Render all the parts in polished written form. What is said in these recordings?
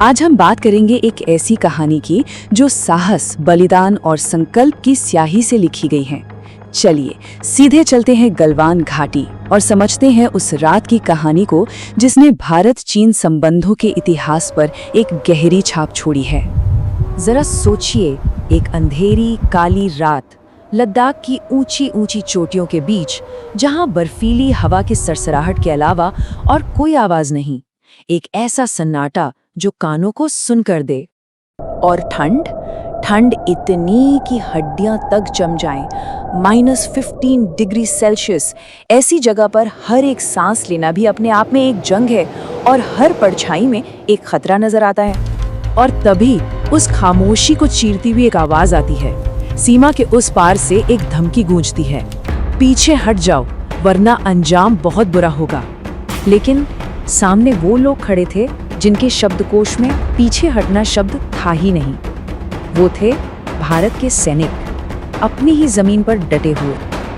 आज हम बात करेंगे एक ऐसी कहानी की जो साहस, बलिदान और संकल्प की स्याही से लिखी गई है। चलिए सीधे चलते हैं गलवान घाटी और समझते हैं उस रात की कहानी को जिसने भारत चीन संबंधों के इतिहास पर एक गहरी छाप छोड़ी है। जरा सोचिए, एक अंधेरी काली रात, लद्दाख की ऊंची ऊंची चोटियों के बीच, जहां बर्फीली हवा की सरसराहट के अलावा और कोई आवाज नहीं, एक ऐसा सन्नाटा जो कानों को सुनकर दे। और ठंड इतनी कि हड्डियां तक जम जाएं, -15 डिग्री सेल्सियस। ऐसी जगह पर हर एक सांस लेना भी अपने आप में एक जंग है और हर परछाई में एक खतरा नजर आता है। और तभी उस खामोशी को चीरती हुई एक आवाज आती है। सीमा के उस पार से एक धमकी गूंजती है, पीछे हट जाओ वरना अंजाम बहुत बुरा होगा। लेकिन सामने वो लोग खड़े थे जिनके शब्दकोश में पीछे हटना शब्द था ही नहीं। वो थे भारत के सैनिक, अपनी ही जमीन पर डटे हुए।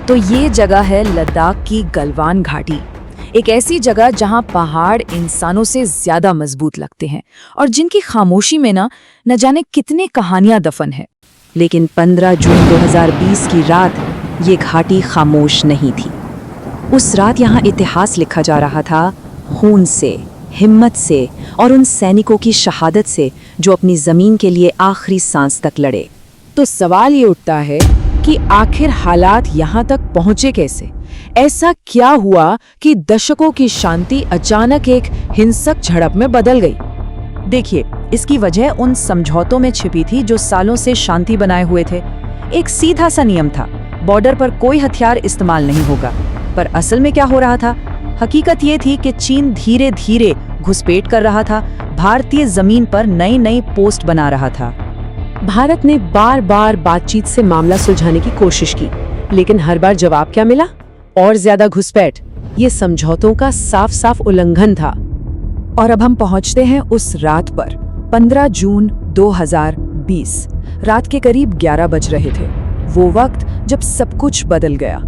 तो ये जगह है लद्दाख की गलवान घाटी, एक ऐसी जगह जहां पहाड़ इंसानों से ज्यादा मजबूत लगते हैं और जिनकी खामोशी में न जाने कितने कहानियां दफन है। लेकिन 15 जून 2020 की रात ये घाटी खामोश नहीं थी। उस रात यहाँ इतिहास लिखा जा रहा था, खून से, हिम्मत से और उन सैनिकों की शहादत से जो अपनी जमीन के लिए आखिरी सांस तक लड़े। तो सवाल ये उठता है कि आखिर हालात यहाँ तक पहुँचे कैसे? ऐसा क्या हुआ कि दशकों की शांति अचानक एक हिंसक झड़प में बदल गई? देखिए, इसकी वजह उन समझौतों में छिपी थी जो सालों से शांति बनाए हुए थे। एक सीधा सा नियम था, बॉर्डर पर कोई हथियार इस्तेमाल नहीं होगा। पर असल में क्या हो रहा था? हकीकत ये थी कि चीन धीरे धीरे घुसपैठ कर रहा था, भारतीय जमीन पर नई नई पोस्ट बना रहा था। भारत ने बार बार बातचीत से मामला सुलझाने की कोशिश की, लेकिन हर बार जवाब क्या मिला? और ज्यादा घुसपैठ। ये समझौतों का साफ साफ उल्लंघन था। और अब हम पहुंचते हैं उस रात पर, 15 जून 2020। रात के करीब 11 बज रहे थे। वो वक्त जब सब कुछ बदल गया।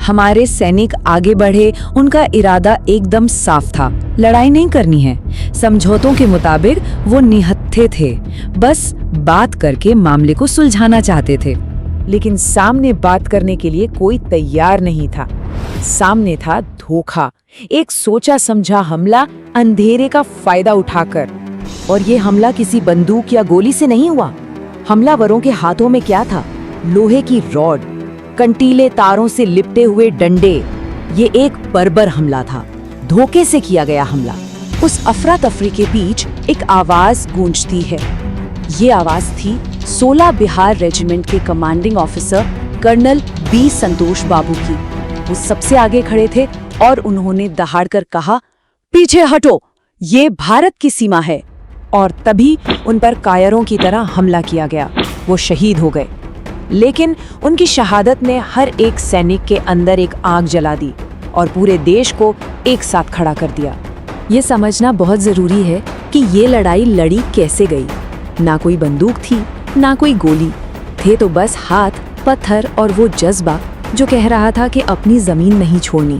हमारे सैनिक आगे बढ़े, उनका इरादा एकदम साफ था, लड़ाई नहीं करनी है। समझौतों के मुताबिक वो निहत्थे थे, बस बात करके मामले को सुलझाना चाहते थे। लेकिन सामने बात करने के लिए कोई तैयार नहीं था। सामने था धोखा, एक सोचा समझा हमला अंधेरे का फायदा उठाकर। और ये हमला किसी बंदूक या गोली से नहीं हुआ। हमलावरों के हाथों में क्या था? लोहे की रॉड, कंटीले तारों से लिपटे हुए डंडे। ये एक बर्बर हमला था, धोखे से किया गया हमला। उस अफरा तफरी के बीच एक आवाज गूंजती है। ये आवाज थी 16 बिहार रेजिमेंट के कमांडिंग ऑफिसर कर्नल बी संतोष बाबू की। वो सबसे आगे खड़े थे और उन्होंने दहाड़कर कहा, पीछे हटो, ये भारत की सीमा है। और तभी उन पर कायरों की तरह हमला किया गया। वो शहीद हो गए। लेकिन उनकी शहादत ने हर एक सैनिक के अंदर एक आग जला दी और पूरे देश को एक साथ खड़ा कर दिया। ये समझना बहुत जरूरी है कि ये लड़ाई लड़ी कैसे गई। ना कोई बंदूक थी, ना कोई गोली, थे तो बस हाथ, पत्थर और वो जज्बा जो कह रहा था कि अपनी जमीन नहीं छोड़नी।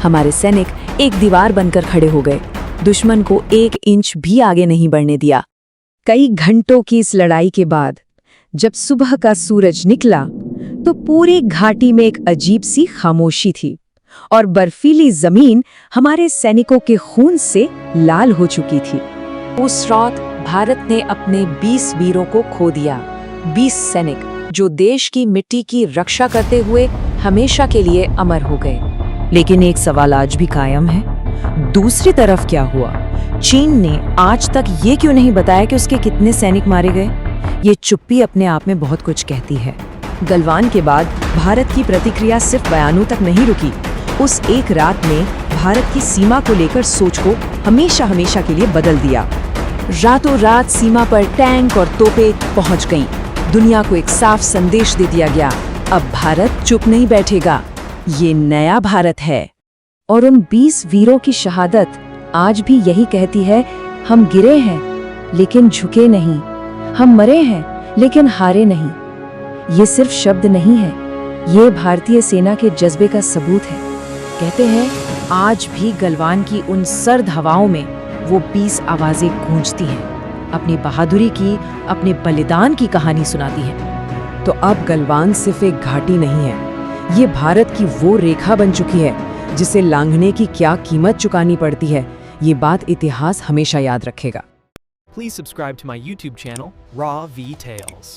हमारे सैनिक एक दीवार बनकर खड़े हो गए, दुश्मन को 1 इंच भी आगे नहीं बढ़ने दिया। कई घंटों की इस लड़ाई के बाद जब सुबह का सूरज निकला तो पूरी घाटी में एक अजीब सी खामोशी थी और बर्फीली जमीन हमारे सैनिकों के खून से लाल हो चुकी थी। उस रात भारत ने अपने 20 वीरों को खो दिया। 20 सैनिक जो देश की मिट्टी की रक्षा करते हुए हमेशा के लिए अमर हो गए। लेकिन एक सवाल आज भी कायम है, दूसरी तरफ क्या हुआ? चीन ने आज तक ये क्यों नहीं बताया कि उसके कितने सैनिक मारे गए? ये चुप्पी अपने आप में बहुत कुछ कहती है। गलवान के बाद भारत की प्रतिक्रिया सिर्फ बयानों तक नहीं रुकी। उस एक रात ने भारत की सीमा को लेकर सोच को हमेशा हमेशा के लिए बदल दिया। रातों रात सीमा पर टैंक और तोपें पहुंच गईं। दुनिया को एक साफ संदेश दे दिया गया, अब भारत चुप नहीं बैठेगा, ये नया भारत है। और उन 20 वीरों की शहादत आज भी यही कहती है, हम गिरे हैं लेकिन झुके नहीं, हम मरे हैं लेकिन हारे नहीं। ये सिर्फ शब्द नहीं है, ये भारतीय सेना के जज्बे का सबूत है। कहते हैं आज भी गलवान की उन सर्द हवाओं में वो 20 आवाजें गूंजती हैं, अपनी बहादुरी की, अपने बलिदान की कहानी सुनाती हैं। तो अब गलवान सिर्फ एक घाटी नहीं है, ये भारत की वो रेखा बन चुकी है जिसे लांघने की क्या कीमत चुकानी पड़ती है, ये बात इतिहास हमेशा याद रखेगा। Please subscribe to my YouTube channel, Raw V Tales.